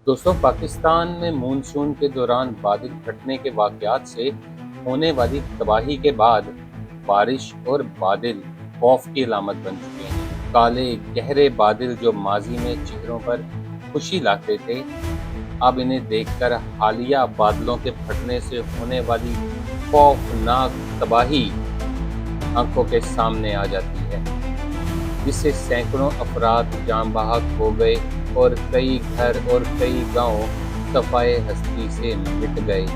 दोस्तों, पाकिस्तान में मानसून के दौरान बादल फटने के वाक़यात से होने वाली तबाही के बाद बारिश और बादल खौफ की अलामत बन चुके हैं। काले गहरे बादल जो माजी में चेहरों पर खुशी लाते थे, अब इन्हें देखकर हालिया बादलों के फटने से होने वाली खौफनाक तबाही आंखों के सामने आ जाती है, जिससे सैकड़ों अफराद जान बहक हो गए और कई घर और कई गांव सफाए हस्ती से मिट गए।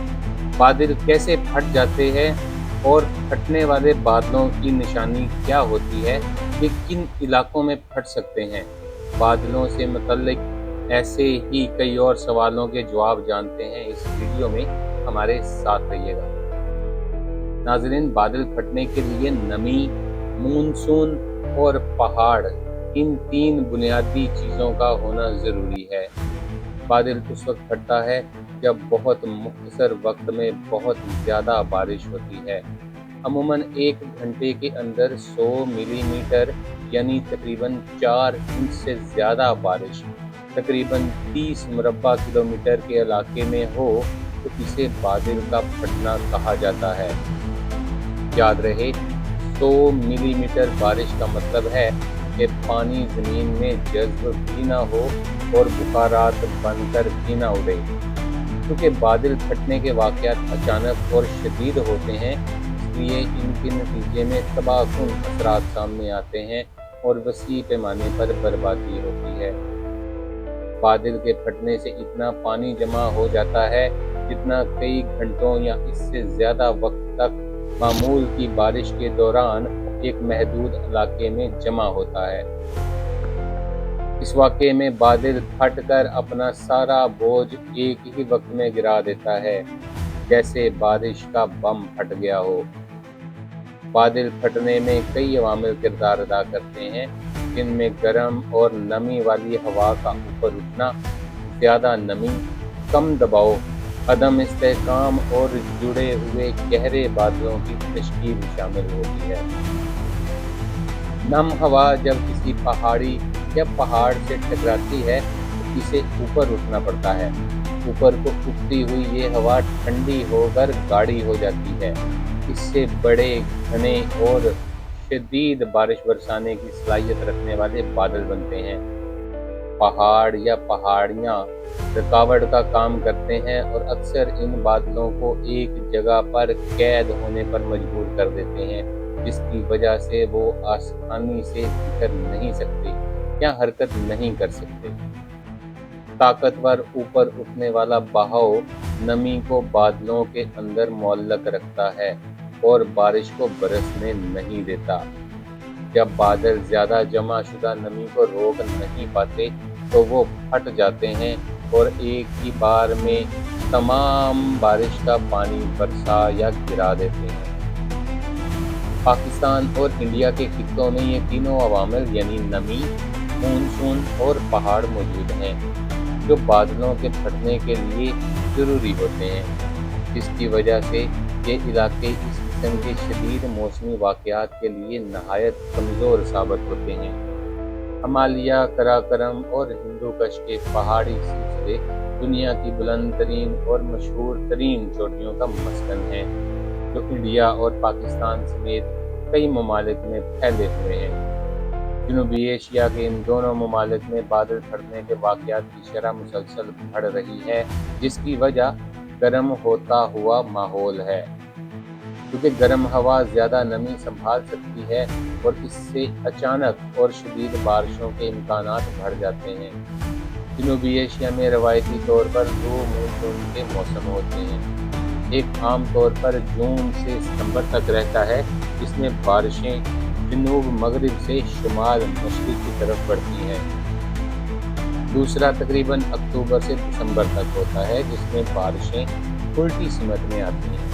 बादल कैसे फट जाते हैं और फटने वाले बादलों की निशानी क्या होती है, ये किन इलाकों में फट सकते हैं, बादलों से मुतल्लिक ऐसे ही कई और सवालों के जवाब जानते हैं इस वीडियो में। हमारे साथ रहिएगा। नाज़रीन, बादल फटने के लिए नमी, मानसून और पहाड़, इन तीन बुनियादी चीज़ों का होना ज़रूरी है। बादल उस वक्त फटता है जब बहुत मुख्तसर वक्त में बहुत ज़्यादा बारिश होती है। अमूमन 1 घंटे के अंदर 100 मिलीमीटर यानी तकरीबन 4 इंच से ज़्यादा बारिश तकरीबन 30 मुरब्बा किलोमीटर के इलाके में हो तो इसे बादल का फटना कहा जाता है। याद रहे, 100 मिलीमीटर बारिश का मतलब है कि पानी ज़मीन में जज़्ब भी ना हो और बुखारात बनकर भी ना उड़े। क्योंकि बादल फटने के वाक़यात अचानक और शदीद होते हैं, इसलिए इनके नतीजे में तबाहकुन असरात सामने आते हैं और वसी पैमाने पर बर्बादी होती है। बादल के फटने से इतना पानी जमा हो जाता है जितना कई घंटों या इससे ज़्यादा वक्त तक मामूल की बारिश के दौरान एक महदूद इलाके में जमा होता है। इस वाक़े में बादल फटकर अपना सारा बोझ एक ही वक्त में गिरा देता है, जैसे बारिश का बम फट गया हो। बादल फटने में कई अवामिल किरदार अदा करते हैं, जिनमें गर्म और नमी वाली हवा का ऊपर उठना, ज़्यादा नमी, कम दबाव, अदम इस्तेहकाम और जुड़े हुए गहरे बादलों की तश्कील शामिल होती है। नम हवा जब किसी पहाड़ी या पहाड़ से टकराती है तो इसे ऊपर उठना पड़ता है। ऊपर को उठती हुई ये हवा ठंडी होकर गाढ़ी हो जाती है। इससे बड़े, घने और शदीद बारिश बरसाने की सलाहियत रखने वाले बादल बनते हैं। पहाड़ या पहाड़ियाँ रुकावट का काम करते हैं और अक्सर इन बादलों को एक जगह पर कैद होने पर मजबूर कर देते हैं, जिसकी वजह से वो आसानी से बिखर नहीं सकते या हरकत नहीं कर सकते। ताकतवर ऊपर उठने वाला बहाव नमी को बादलों के अंदर मुअल्लक रखता है और बारिश को बरसने नहीं देता। जब बादल ज़्यादा जमा शुदा नमी को रोक नहीं पाते तो वो फट जाते हैं और एक ही बार में तमाम बारिश का पानी बरसा या गिरा देते हैं। पाकिस्तान और इंडिया के खित्तों में ये तीनों अवामिल यानी नमी, मानसून और पहाड़ मौजूद हैं, जो बादलों के फटने के लिए ज़रूरी होते हैं, जिसकी वजह से ये इलाके इस किस्म के शदीद मौसमी वाक़यात के लिए नहायत कमज़ोर साबित होते हैं। हिमालय, कराकरम और हिंदू कश के पहाड़ी सिलसिले दुनिया की बुलंद तरीन और मशहूर तरीन चोटियों का मस्कन है, जो इंडिया और पाकिस्तान समेत कई ममालिक में फैले हुए हैं। जनूबी एशिया के इन दोनों ममालिक में बादल फटने के वाक़यात की शरह मुसलसल बढ़ रही है, जिसकी वजह गर्म होता हुआ माहौल है। क्योंकि गर्म हवा ज़्यादा नमी संभाल सकती है और इससे अचानक और शदीद बारिशों के इम्कानात बढ़ जाते हैं। जनूबी एशिया में रवायती तौर पर 2 मानसून के मौसम होते हैं। एक आम तौर पर जून से सितंबर तक रहता है, जिसमें बारिशें जनूब मगरिब से शुमाल मशरिक की तरफ बढ़ती हैं। दूसरा तकरीबन अक्टूबर से दिसंबर तक होता है, जिसमें बारिशें उल्टी सिमत में आती हैं।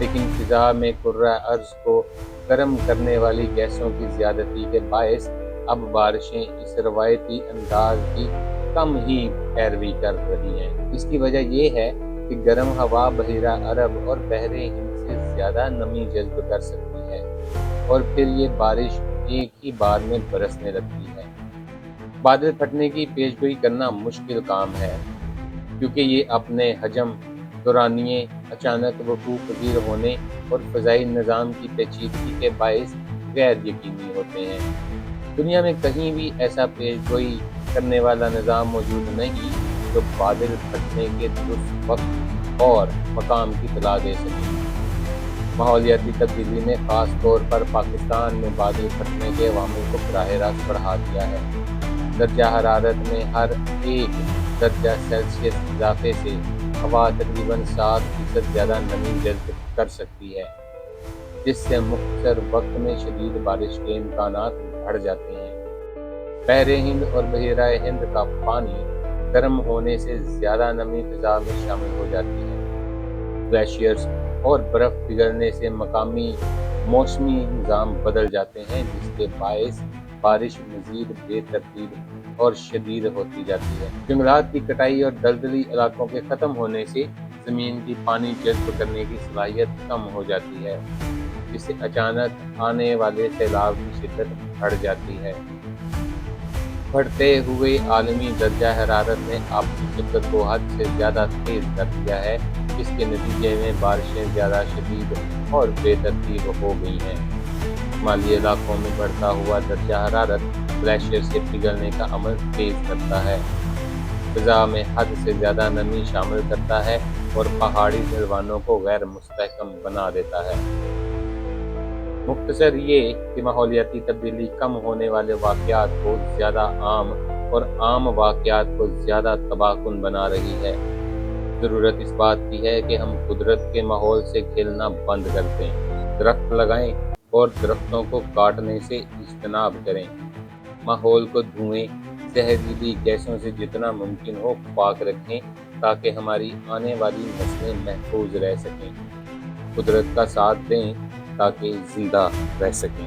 लेकिन फ़िज़ा में कुर्रा अर्ज़ को गर्म करने वाली गैसों की ज़्यादती के बायस अब बारिशें इस रवायती अंदाज की कम ही पैरवी कर रही हैं। इसकी वजह यह है कि गर्म हवा बहिरा अरब और बहरे हिंद से ज़्यादा नमी जज़्ब कर सकती है और फिर ये बारिश एक ही बार में बरसने लगती है। بادل پھٹنے کی پیشگوئی کرنا مشکل کام ہے، کیونکہ یہ اپنے حجم، دورانیے، اچانک وقوع پذیر ہونے اور فضائی نظام کی پیچیدگی کے باعث غیر یقینی ہوتے ہیں۔ دنیا میں کہیں بھی ایسا پیشگوئی کرنے والا نظام موجود نہیں جو بادل پھٹنے کے درست وقت اور مقام کی اطلاع دے سکے۔ ماحولیاتی تبدیلی نے خاص طور پر پاکستان میں بادل پھٹنے کے عوامل کو براہ راست بڑھا دیا ہے۔ درجہ حرارت میں ہر 1 درجہ سیلسیس اضافے سے ہوا تقریباً 7% زیادہ نمی جذب کر سکتی ہے، جس سے مختصر وقت میں شدید بارش کے امکانات بڑھ جاتے ہیں۔ بحر ہند اور بحیرہ ہند کا پانی گرم ہونے سے زیادہ نمی فضا میں شامل ہو جاتی ہے۔ گلیشیئرز اور برف پگھلنے سے مقامی موسمی نظام بدل جاتے ہیں، جس کے باعث بارش مزید بے ترتیب اور شدید ہوتی جاتی ہے۔ جنگلات کی کٹائی اور دلدلی علاقوں کے ختم ہونے سے زمین کی پانی جذب کرنے کی صلاحیت کم ہو جاتی ہے، جس سے اچانک آنے والے سیلاب کی شدت بڑھ جاتی ہے۔ بڑھتے ہوئے عالمی درجہ حرارت نے آبی شدت کو حد سے زیادہ تیز کر دیا ہے، جس کے نتیجے میں بارشیں زیادہ شدید اور بے ترتیب ہو گئی ہیں۔ شمالی علاقوں میں بڑھتا ہوا درجہ حرارت گلیشیئر سے پگھلنے کا عمل تیز کرتا ہے، فضا میں حد سے زیادہ نمی شامل کرتا ہے اور پہاڑی ڈھلوانوں کو غیر مستحکم بنا دیتا ہے۔ مختصر یہ کہ ماحولیاتی تبدیلی کم ہونے والے واقعات کو زیادہ عام اور عام واقعات کو زیادہ تباہ کن بنا رہی ہے۔ ضرورت اس بات کی ہے کہ ہم قدرت کے ماحول سے کھیلنا بند کر دیں، درخت لگائیں اور درختوں کو کاٹنے سے اجتناب کریں۔ ماحول کو دھوئیں، زہریلی گیسوں سے جتنا ممکن ہو پاک رکھیں تاکہ ہماری آنے والی نسلیں محفوظ رہ سکیں۔ قدرت کا ساتھ دیں تاکہ زندہ رہ سکیں۔